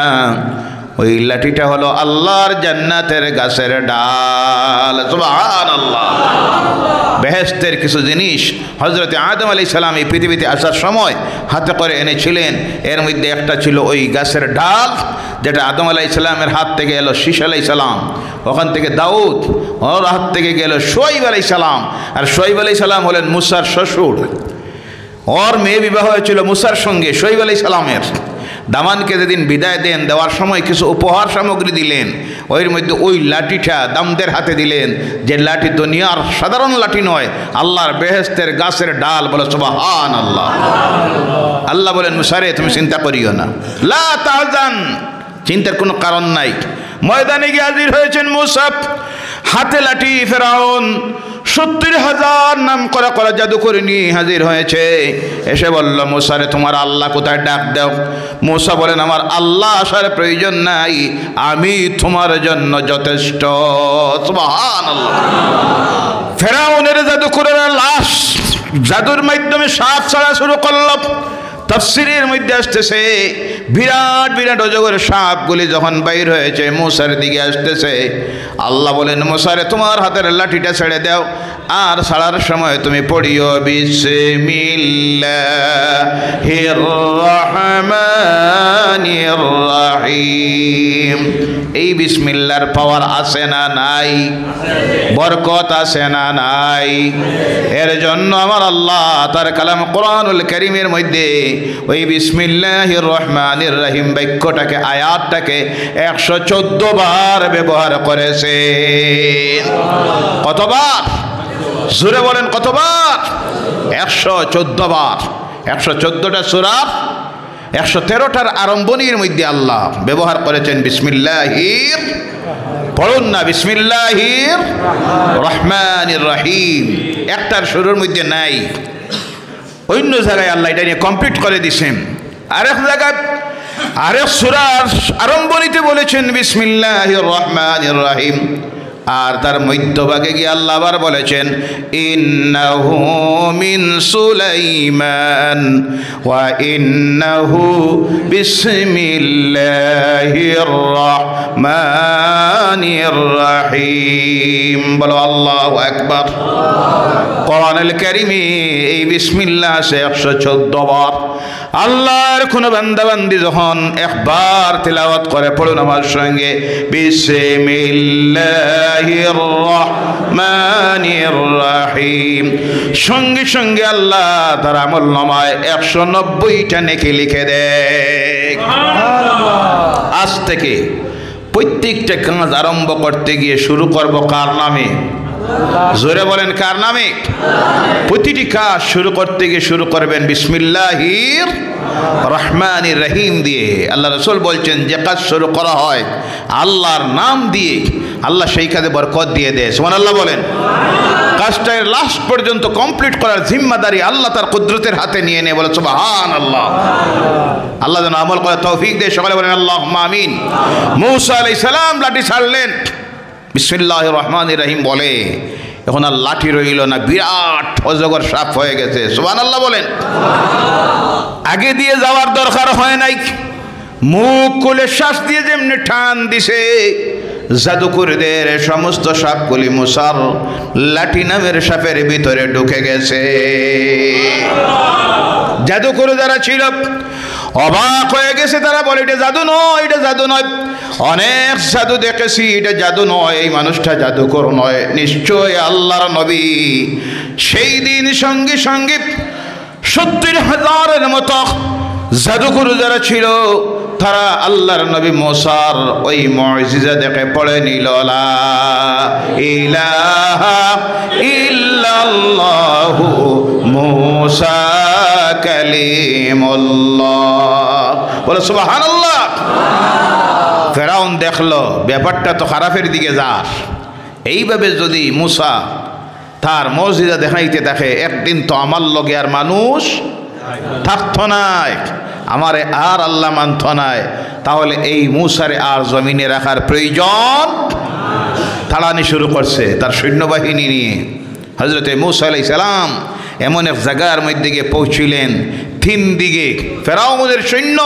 ওই লাঠিটা হলো আল্লাহর জান্নাতের গাছের ডাল। সুবহানাল্লাহ। বেহেশতের কিছু জিনিস হযরত আদম আলাইহিস সালাম এই পৃথিবীতে আসার সময় হাতে করে এনেছিলেন। এর মধ্যে একটা ছিল ওই গাছের ডাল, যেটা আদম আলাইহিস সালামের হাত থেকে এলো শীষ আলাইহিস সালাম, ওখান থেকে দাউদ, ওর হাত থেকে গেল শুআয়ব আলাইহিস সালাম। আর শুআয়ব আলাইহিস সালাম হলেন মুসার শ্বশুর। ওর মেয়ে বিবাহ হয়েছিল মুসার সঙ্গে, শুআয়ব আলাইহিস সালামের। দামানকে যেদিন বিদায় দেন, দেওয়ার সময় কিছু উপহার সামগ্রী দিলেন। ওই মধ্যে ওই লাঠিটা দামদের হাতে দিলেন, যে লাঠি দুনিয়ার সাধারণ লাঠি নয়, আল্লাহর বেহেশতের গাছের ডাল। বলে সুবহানাল্লাহ। আল্লাহ বলেন, মুসারে তুমি চিন্তা করিও না, লা তাহজান, চিন্তার কোনো কারণ নাই। ময়দানে গিয়ে হাজির হয়েছেন মুসা, হাতে লাঠি। ফেরাউন 70,000 নাম করা করা জাদুকর নিয়ে হাজির হয়েছে। এসে বলল, মুসারে তোমার আল্লাহ কোথায়? ডাক দাও। মুসা বলেন, আমার আল্লাহ আসার প্রয়োজন নাই, আমি তোমার জন্য যথেষ্ট। সুবহানাল্লাহ। ফেরাউনের জাদুকরেরা লাশ জাদুর মাধ্যমে সাপ ছাড়া শুরু করল। তাফসীরের মধ্যে আসতেছে, বিরাট বিরাট অজগর সাপগুলি যখন বাইর হয়েছে মুসার দিকে আসতেছে, আল্লাহ বলেন, মুসারে তোমার হাতের লাঠিটা ছেড়ে দাও, আর ছাড়ার সময় তুমি পড়িও বিসমিল্লাহির রহমানির রহিম। এই বিসমিল্লাহর পাওয়ার আছে না নাই? বরকত আছে না নাই? এর জন্য আমার আল্লাহ তার কালাম কোরআনুল কারীমের মধ্যে ওই বিসমিল্লাহির রহমানির রহিম বাক্যটাকে, আয়াতটাকে 114 বার ব্যবহার করেছে। কতবার? জোরে বলেন কতবার? 114 বার। 114টা সূরা, 113টার আরম্ভণীর মধ্যে আল্লাহ ব্যবহার করেছেন বিসমিল্লাহির, পড়ুন না, বিসমিল্লাহির রহমানির রহিম। একটার শুরুর মধ্যে নাই, অন্য জায়গায় আল্লাহ এটা নিয়ে কমপ্লিট করে দিয়েছেন। আরেক জায়গায় আরেক সূরার আরম্ভণীতে বলেছেন বিসমিল্লাহির রহমানির রহিম, আর তার মধ্যভাগে গিয়ে আল্লাহ আবার বলেছেন ইন্নাহু মিন সুলাইমান ওয়া ইন্নাহু বিসমিল্লাহির রহমানির রহিম। বলো আল্লাহু আকবার। কোরআনুল কারীমে এই বিসমিল্লাহ আছে 114 বার। আল্লাহর কোন বান্দা বান্দি যখন একবার তিলাওয়াত করে, পড়ুন আমার সঙ্গে, বিসমিল্লাহির রহমানির রহিম, সঙ্গে সঙ্গে আল্লাহ তার আমলনামায় 190টা নেকি লিখে দেয়। আজ থেকে প্রত্যেকটা কাজ আরম্ভ করতে গিয়ে শুরু করব কার নামে? জোরে বলেন কার নামে? প্রতিটি কাজ শুরু করতে গিয়ে শুরু করবেন বিসমিল্লাহির রহমানির রহিম দিয়ে। আল্লাহ রাসূল বলছেন যে কাজ শুরু করা হয় আল্লাহর নাম দিয়ে, আল্লাহ সেই কাজে বরকত দিয়ে দেয়। সুবহানাল্লাহ বলেন। কাজটা লাস্ট পর্যন্ত কমপ্লিট করার জিম্মাদারি আল্লাহ তার কুদরতের হাতে নিয়ে নেয়। বলে সুবহানাল্লাহ। আল্লাহ যেন আমল করে তৌফিক দেয়। সকলে বলেন আল্লাহুম্মা আমিন। মূসা আলাইহিস সালাম লাঠি ছাড়লেন, বিসমিল্লাহির রহমানির রহিম বলে, এখন আর লাঠি রইল না, বিরাট অজগর সাপ হয়ে গেছে। সুবহানাল্লাহ বলেন। আগে দিয়ে যাওয়ার দরকার হয় নাই, মুখ খুলে শ্বাস দিয়ে যেমনি টান দিছে, জাদুকরদের সমস্ত সাপগুলি মুসার লাঠি নামের সাপের ভিতরে ঢুকে গেছে। জাদুকর যারা ছিল অবাক হয়ে গেছে, তারা বলে এটা জাদু নয়, এটা জাদু নয়, অনেক জাদু দেখেছি, এটা জাদু নয়, এই মানুষটা জাদুকর নয়, নিশ্চয় আল্লাহর নবী। সেই দিন সঙ্গে সঙ্গে 70,000-এর মতো জাদুকর যারা ছিল তারা আল্লাহর নবী মুসার ওই মুজিজা দেখে পড়ে নিল লা ইলাহা ইল্লাল্লাহু মুসা কালিমুল্লাহ। বলে সুবহানাল্লাহ। ফেরাউন দেখলো ব্যাপারটা তো খারাপের দিকে যাস, এইভাবে যদি মুসা তার মুজিজা দেখাইতে থাকে, একদিন তো আমার লগে আর মানুষ থাকতো নাই, আমারে আর আল্লাহ মানত নাই, তাহলে এই মুসারে আর জমিনে রাখার প্রয়োজন। তাড়ানি শুরু করছে তার সৈন্যবাহিনী নিয়ে। হযরতে মুসা আলাইহিস সালাম এমন এক জায়গার মধ্যে গিয়ে পৌঁছিলেন, 3 দিকে ফেরাউনের সৈন্য,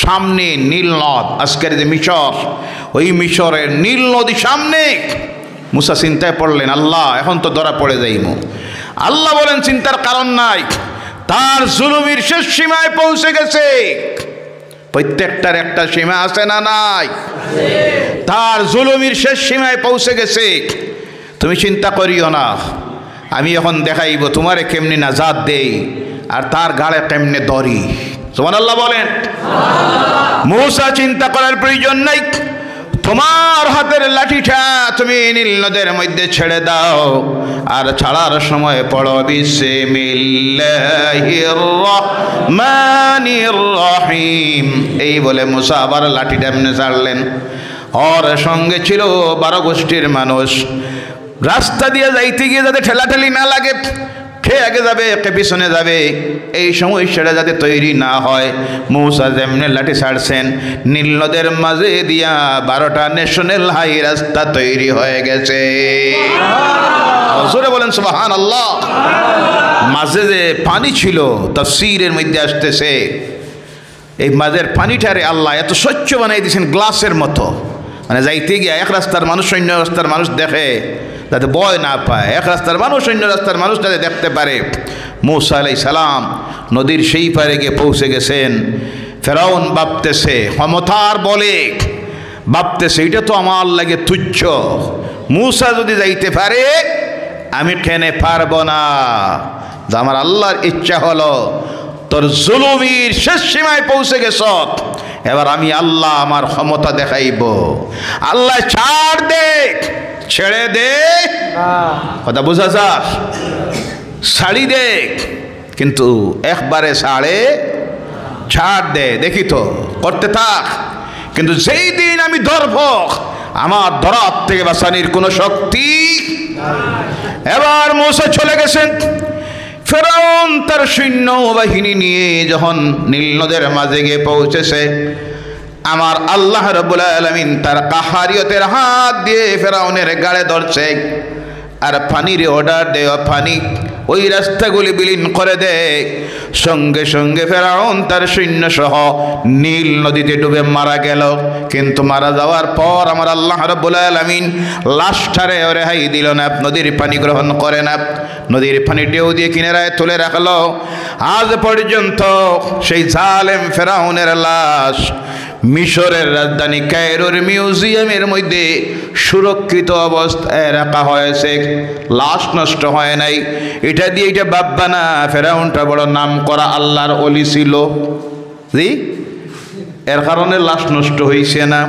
সামনে নীল নদ, আজকের যে মিশর, ওই মিশরের নীল নদী সামনে। মুসা চিন্তায় পড়লেন, আল্লাহ এখন তো ধরা পড়ে যাইমু। আল্লাহ বলেন চিন্তার কারণ নাই, তার জুলুমের শেষ সীমায় পৌঁছে গেছে। প্রত্যেকটার একটা সীমা আছে না নাই? তার জুলুমের শেষ সীমায় পৌঁছে গেছে। তুমি চিন্তা করিও না, আমি এখন দেখাইব তোমারে কেমনি নাজাত দেই আর তার গাড়ে কেমনে দড়ি। সুবহানাল্লাহ বলেন। মুসা চিন্তা করার প্রয়োজন নাই, তোমার হাতের লাঠিটা তুমি নীল নদের মধ্যে ছেড়ে দাও, আর ছাড়ার সময় পড়ো বিসমিল্লাহির রহমানির রহিম। এই বলে মুসা আবার লাঠিটা এমনি ছাড়লেন। ওর সঙ্গে ছিল 12 গোষ্ঠীর মানুষ। রাস্তা দিয়ে যাইতে গিয়ে যাতে ঠেলাঠেলি না লাগে, কে আগে যাবে কে পিছনে যাবে, এই সময় সেটা যাতে তৈরি না হয়, মুসা যেমনি লাঠি ছাড়ছেন, নীল নদের মাঝে দিয়া 12টা ন্যাশনাল হাই রাস্তা তৈরি হয়ে গেছে। জোরে বলেন সুবহানাল্লাহ। মাঝে যে পানি ছিল, তাফসীরের মধ্যে আসতেছে, এই মাঝের পানিটারে আল্লাহ এত স্বচ্ছ বানাই দিয়েছেন গ্লাসের মতো, মানে যাইতে গিয়ে এক রাস্তার মানুষ অন্য রাস্তার মানুষ দেখে, যাতে ভয় না পায়, এক রাস্তার মানুষ অন্য রাস্তার মানুষ যাতে দেখতে পারে। মুসা আলাইহিস সালাম নদীর সেই পারে গিয়ে পৌঁছে গেছেন। ফেরাউন ভাবতেছে ক্ষমতার বলে ভাবতেছে এটা তো আমার লাগে তুচ্ছ, মূসা যদি যাইতে পারে আমি কেন পারবো না? আমার আল্লাহর ইচ্ছা হলো তোর জুলুমের শেষ সীমায় পৌঁছে গেছ, এবার আমি আল্লাহ আমার ক্ষমতা দেখাইব। আল্লাহ ছাড় দে, ছেড়ে দে, কথা বোঝা যাক, ছাড়ি দে, কিন্তু একবারে ছাড় দে, দেখি তো করতে থাক। কিন্তু যেই দিন আমি ধরব, আমার ধরার থেকে বাঁচানির কোনো শক্তি। এবার মূসা চলে গেছেন। ফেরাউন তার সৈন্য বাহিনী নিয়ে যখন নীল নদের মাঝে গিয়ে পৌঁছেছে, আমার আল্লাহ রাব্বুল আলামিন তার কাহারিয়তের হাত দিয়ে ফেরাউনের গাড়ে ধরছে আর পানির অর্ডার দেয়, পানি ওই রাস্তাগুলি বিলীন করে দেয়। সঙ্গে সঙ্গে ফেরাউন তার সৈন্য সহ নীল নদীতে ডুবে মারা গেল। কিন্তু মারা যাওয়ার পর আমার আল্লাহ রাব্বুল আলামিন লাশটারে রেহাই দিল না, নদীর পানি গ্রহণ করে না, নদীর পানি ঢেউ দিয়ে কিনারায় তুলে রাখলো। আজ পর্যন্ত সেই জালেম ফেরাউনের লাশ মিশরের রাজধানী কায়রোর মিউজিয়ামের মধ্যে সুরক্ষিত অবস্থায় রাখা হয়েছে, লাশ নষ্ট হয় নাই। এটা দিয়ে এটা ভাববা না ফেরাউনটা বড় নাম করা আল্লাহর ওলি ছিল, জি, এর কারণে লাশ নষ্ট হয়েছে না।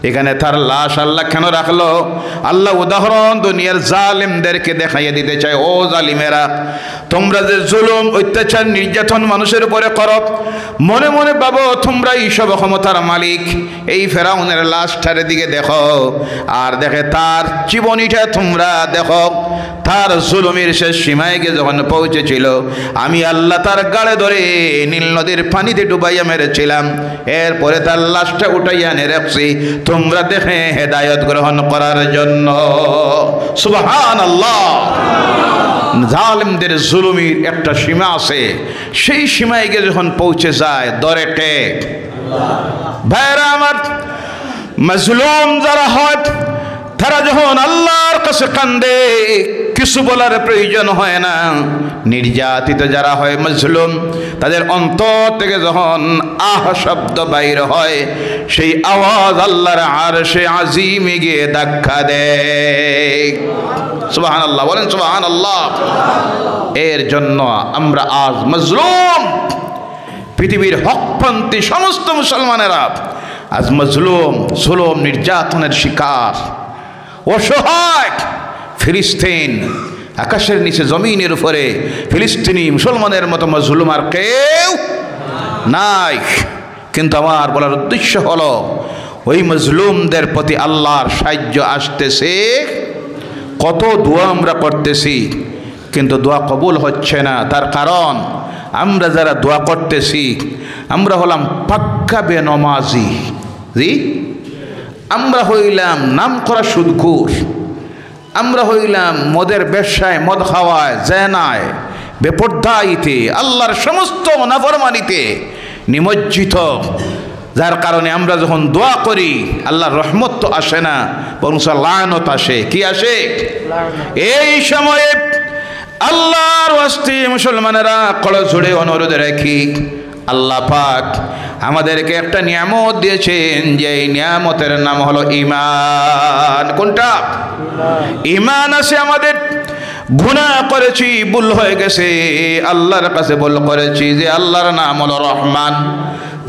এখানে তার লাশ আল্লাহ কেন রাখলো? আল্লাহ উদাহরণ দুনিয়ার জালিমদেরকে দেখাইয়ে দিতে চায়, ও জালিমেরা, তোমরা যে জুলুম অত্যাচার নির্যাতন মানুষের উপরে করো, মনে মনে ভাবো তোমরা এইসব ক্ষমতার মালিক। এই ফেরাউনের লাশটার দিকে দেখো, আর দেখে তার জীবনীটা তোমরা দেখো। তার জুলুমের শেষ সীমায় গিয়ে যখন পৌঁছেছিল, আমি আল্লাহ তার গাড়ে ধরে নীল নদীর পানিতে ডুবাইয়া মেরেছিলাম, এরপরে তার লাশটা উঠাইয়া এনে রাখছি তোমরা দেখে হেদায়েত গ্রহণ করার জন্য। সুবহানাল্লাহ। জালিমদের জুলুমের একটা সীমা আছে, সেই সীমায় গিয়ে যখন পৌঁছে যায় ধরে কে? ভাইরা আমার, মাজলুম যারা হয় তারা যখন আল্লাহর কাছে কান্দে কিছু বলার প্রয়োজন হয় না। নির্যাতিত যারা হয় মাজলুম, তাদের অন্তর থেকে যখন আহ শব্দ বাইর হয়, সেই আওয়াজ আল্লাহর আরশে আজিমে গিয়ে ধাক্কা দেয়। সুবহানাল্লাহ বলেন, সুবহানাল্লাহ। এর জন্য আমরা আজ মাজলুম, পৃথিবীর হকপন্থী সমস্ত মুসলমানেরা আজ মাজলুম, জুলুম নির্যাতনের শিকার, অসহায়। ফিলিস্তিন, আকাশের নিচে জমিনের উপরে ফিলিস্তিনি মুসলমানের মতো মাজলুম আর কেউ নাই। কিন্তু আমার বলার উদ্দেশ্য হলো, ওই মাজলুমদের প্রতি আল্লাহর সাহায্য আসতেছে। কত দোয়া আমরা করতেছি, কিন্তু দোয়া কবুল হচ্ছে না। তার কারণ আমরা যারা দোয়া করতেছি আমরা হলাম পাক্কা বেনমাজি, জি, আমরা হইলাম নাম করা সুদখোর, আমরা হইলাম মদের ব্যবসায়, মদ খাওয়ায়, জেনায়, বেপরদাইতে, আল্লাহর সমস্ত নাফরমানিতে নিমজ্জিত। যার কারণে আমরা যখন দোয়া করি আল্লাহর রহমত তো আসে না, বরং লানত আসে। কি আসে? এই সময়ে আল্লাহর ওয়াস্তে মুসলমানেরা কল ঝুড়ে অনুরোধ রাখি, আল্লাহ পাক আমাদেরকে একটা নিয়ামত দিয়েছেন, যে এই নিয়ামতের নাম হলো ঈমান। কোনটা? ঈমান আছে আমাদের। গুনাহ করেছি, ভুল হয়ে গেছে, আল্লাহর কাছে ভুল করেছি, যে আল্লাহর নাম হলো রহমান,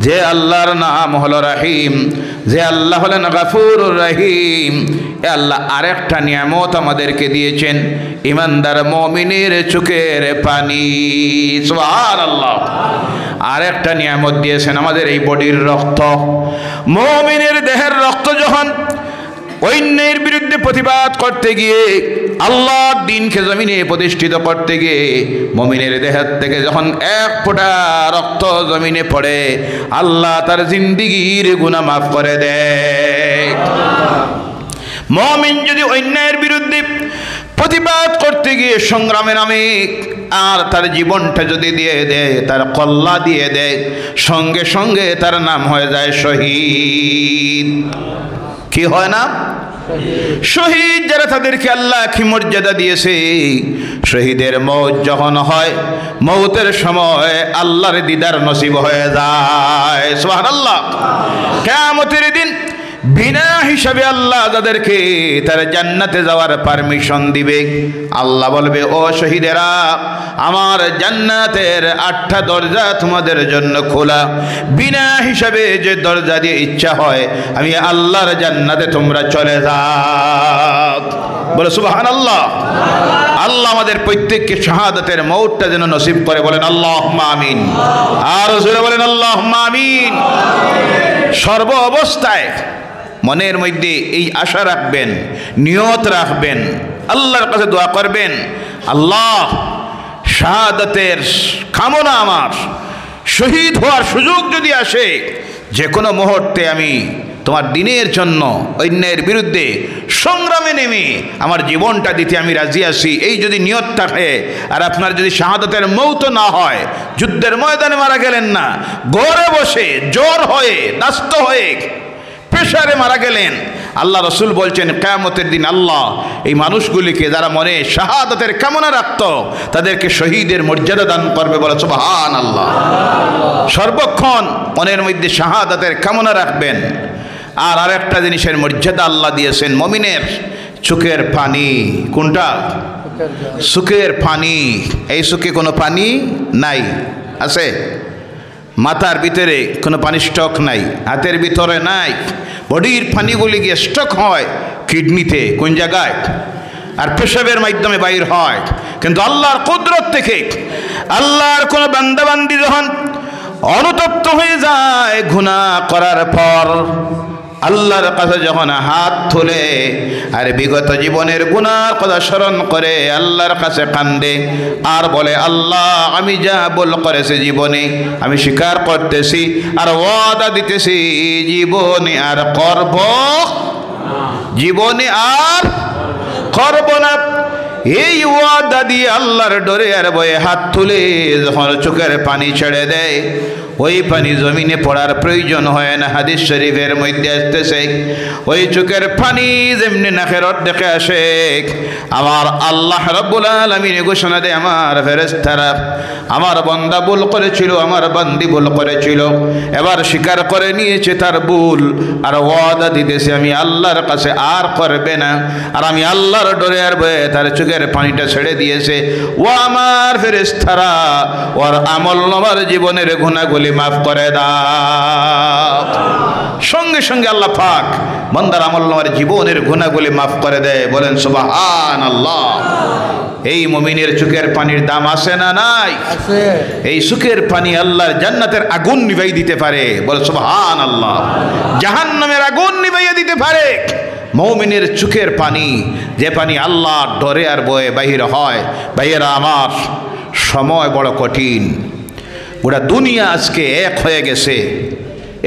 যে আল্লাহর নাম হলো রহিম, যে আল্লাহ হলেন গফুরুর রহিম। এ আল্লাহ আরেকটা নিয়ামত আমাদেরকে দিয়েছেন, ইমানদার মুমিনের চোখের পানি। সুবহানাল্লাহ। আরেকটা নিয়ামত দিয়েছেন আমাদের এই বডির রক্ত। মুমিনের দেহের রক্ত যখন অন্যের বিরুদ্ধে প্রতিবাদ করতে গিয়ে, আল্লাহর দ্বীনকে জমিনে প্রতিষ্ঠিত করতে গিয়ে, মুমিনের দেহের থেকে যখন এক ফোঁটা রক্ত জমিনে পড়ে, আল্লাহ তার জিন্দেগীর গুনাহ মাফ করে দেয়। মুমিন যদি অন্যায়ের বিরুদ্ধে প্রতিবাদ করতে গিয়ে সংগ্রামে নামে আর তার জীবনটা যদি দিয়ে দেয়, তার কল্লা দিয়ে দেয়, সঙ্গে সঙ্গে তার নাম হয়ে যায় শহীদ। কি হয় না? শহীদ যারা, তাদেরকে আল্লাহ কি মর্যাদা দিয়েছে। শহীদের মৌত যখন হয়, মৌতের সময় আল্লাহর দিদার নসিব হয়ে যায়। সুবহানাল্লাহ। কিয়ামতের দিন বিনা হিসাবে আল্লাহ তাদেরকে তার জান্নাতে যাওয়ার পারমিশন দিবে। আল্লাহ বলবে, ও শহীদেরা, আমার জান্নাতের 8টা দরজা তোমাদের জন্য খোলা, বিনা হিসাবে যে দরজা দিয়ে ইচ্ছা হয় আমি আল্লাহর জান্নাতে তোমরা চলে যাও। বলে সুবহানাল্লাহ। আল্লাহ আমাদের প্রত্যেককে শাহাদাতের মওতটা যেন নসিব করে, বলেন আল্লাহুম্মা আমিন। আর জোরে বলেন আল্লাহুম্মা আমিন। সর্ব অবস্থায় মনের মধ্যে এই আশা রাখবেন, নিয়ত রাখবেন, আল্লাহর কাছে দোয়া করবেন, আল্লাহ শাহাদাতের কামনা আমার, শহীদ হওয়ার সুযোগ যদি আসে যে কোনো মুহূর্তে আমি তোমার দিনের জন্য অন্যের বিরুদ্ধে সংগ্রামে নেমে আমার জীবনটা দিতে আমি রাজি আছি, এই যদি নিয়ত থাকে। আর আপনার যদি শাহাদাতের মৌত না হয়, যুদ্ধের ময়দানে মারা গেলেন না, ঘরে বসে জ্বর হয়ে দাস্ত হয়ে প্রেসারে মারা গেলেন, আল্লাহ রসুল বলছেন কিয়ামতের দিন আল্লাহ এই মানুষগুলিকে যারা মনে শাহাদাতের কামনা রাখত তাদেরকে শহীদের মর্যাদা দান করবে। বলে সুবহানাল্লাহ। সর্বক্ষণ মনের মধ্যে শাহাদাতের কামনা রাখবেন। আর আরেকটা জিনিসের মর্যাদা আল্লাহ দিয়েছেন, মুমিনের চোখের পানি। কোনটা? চোখের পানি। এই চোখে কোনো পানি নাই, আছে? মাথার ভিতরে কোনো পানি স্টক নাই, হাতের ভিতরে নাই। বডির পানিগুলি গিয়ে স্টক হয় কিডনিতে, কোন জায়গায়? আর পেশাবের মাধ্যমে বাইর হয়। কিন্তু আল্লাহর কুদরত থেকে আল্লাহর কোনো বান্দাবান্দি যখন অনুতপ্ত হয়ে যায় গুনাহ করার পর, আল্লাহর কাছে যখন হাত তুলে আর বিগত জীবনের গুনার কথা স্মরণ করে আল্লাহর কাছে কান্দে আর বলে, আল্লাহ আমি যা ভুল করেছি জীবনে আমি স্বীকার করতেছি আর ওয়াদা দিতেছি জীবনে আর করব, জীবনে আর করব না। এই ওয়াদা দিয়ে আল্লাহর ডরে আর ভয়ে হাত তুলে যখন চোখের পানি ছেড়ে দেয়, ওই পানি জমিনে পড়ার প্রয়োজন হয় না। হাদিস শরীফের মধ্যে আসতেছে, ওই চোখের পানি যেমনি নাকের অর্ধেকে আসে, আমার আল্লাহ রাব্বুল আলামিন ঘোষণা দেয়, আমার ফেরেশতারা আমার বান্দা ভুল করেছিল, আমার বান্দি ভুল করেছিল, এবার স্বীকার করে নিয়েছে তার ভুল, আর ওয়াদা দিতেছে আমি আল্লাহর কাছে আর করবে না। আর আমি আল্লাহর ডরে আর ভয়ে তার চোখের পানিটা ছেড়ে দিয়েছে। ও আমার ফেরেশতারা, ওর আমল নামার জীবনের গুনাহগুলি মাফ করে দাও। সঙ্গে সঙ্গে আল্লাহ পাক বান্দার আমল নামার জীবনের গুনাহগুলি মাফ করে দেয়। বলেন সুবহানাল্লাহ। এই মুমিনের চোখের পানির দাম আছে না নাই? আছে। এই চোখের পানি আল্লাহর জান্নাতের আগুন নিভাই দিতে পারে। বলে সুবহানাল্লাহ। জাহান্নামের আগুন নিভাইয়া দিতে পারে মুমিনের চোখের পানি, যে পানি আল্লাহর ডরে আর ভয়ে বাহির হয়। ভাইয়েরা আমার, সময় বড় কঠিন। গোটা দুনিয়া আজকে এক হয়ে গেছে,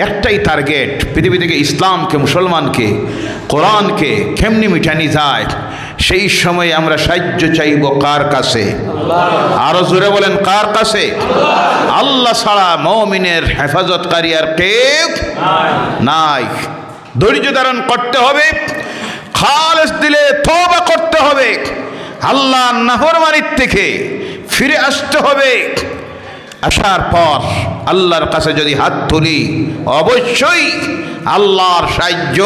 একটাই টার্গেট, পৃথিবী থেকে ইসলামকে, মুসলমানকে, কোরআনকে কেমনি মিটানি যায়। সেই সময় আমরা সাহায্য চাইব কার কাছে? আরো জোরে বলেন, কার কাছে? আল্লাহ ছাড়া মুমিনের হেফাজতকারী আর কেউ নাই। ধৈর্য ধারণ করতে হবে, খালেস দিলে তওবা করতে হবে, আল্লাহর নাফরমানির থেকে ফিরে আসতে হবে। আসার পর আল্লাহর কাছে যদি হাত তুলি অবশ্যই আল্লাহর সাহায্য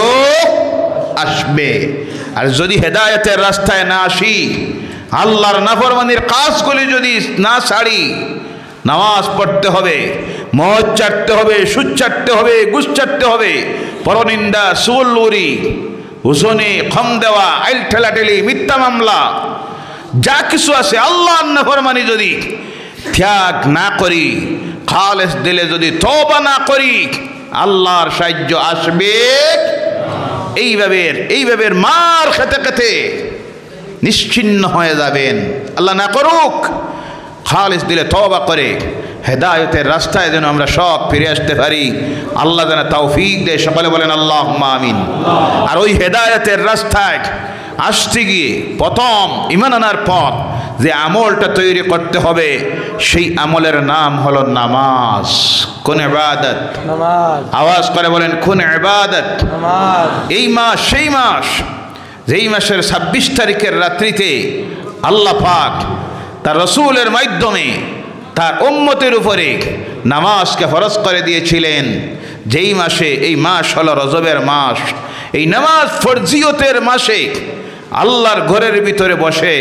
আসবে। আর যদি হেদায়েতের রাস্তায় না আসি, আল্লাহর নাফরমানির কাজগুলি যদি না ছাড়ি, নামাজ পড়তে হবে, মদ চাটতে হবে, সুদ চাটতে হবে, ঘুষ চাটতে হবে, পরনিন্দা, সুলুরি, হুসনে খম দেওয়া, আইল ঠেলাঠেলি, মিথ্যা মামলা, যা কিছু আছে আল্লাহর নাফরমানি যদি ত্যাগ না করি, খালেস দিলে যদি তওবা না করি, আল্লাহর সাহায্য আসবে। এইভাবে মার খেতে খেতে নিশ্চিন্ন হয়ে যাবেন। আল্লাহ না করুক, খালেস দিলে তওবা করে হেদায়েতের রাস্তায় যেন আমরা সব ফিরে আসতে পারি। আল্লাহ যেন তৌফিক দেয়। সকলে বলেন আল্লাহুম্মা আমিন। আর ওই হেদায়েতের রাস্তায় আসতে গিয়ে প্রথম ঈমান আনার পর যে আমলটা তৈরি করতে হবে, সেই আমলের নাম হলো নামাজ। কোন ইবাদত? নামাজ। আওয়াজ করে বলেন, কোন ইবাদত? নামাজ। এই মাস সেই মাস, যেই মাসের 26 তারিখের রাত্রিতে আল্লাহ পাক তার রাসূলের মাধ্যমে তার উম্মতের উপরে নামাজকে ফরজ করে দিয়েছিলেন। যেই মাসে, এই মাস হলো রজবের মাস, এই নামাজ ফরজিয়তের মাসে আল্লাহর ঘরের ভিতরে বসে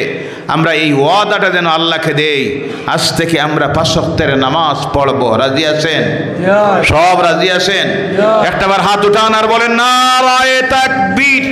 আমরা এই ওয়াদাটা যেন আল্লাহকে দেই, আজ থেকে আমরা 5 ওয়াক্তের নামাজ পড়বো। রাজি আছেন? সব রাজি আছেন? একটাবার হাত উঠান আর বলেন নারায়ে তাকবীর।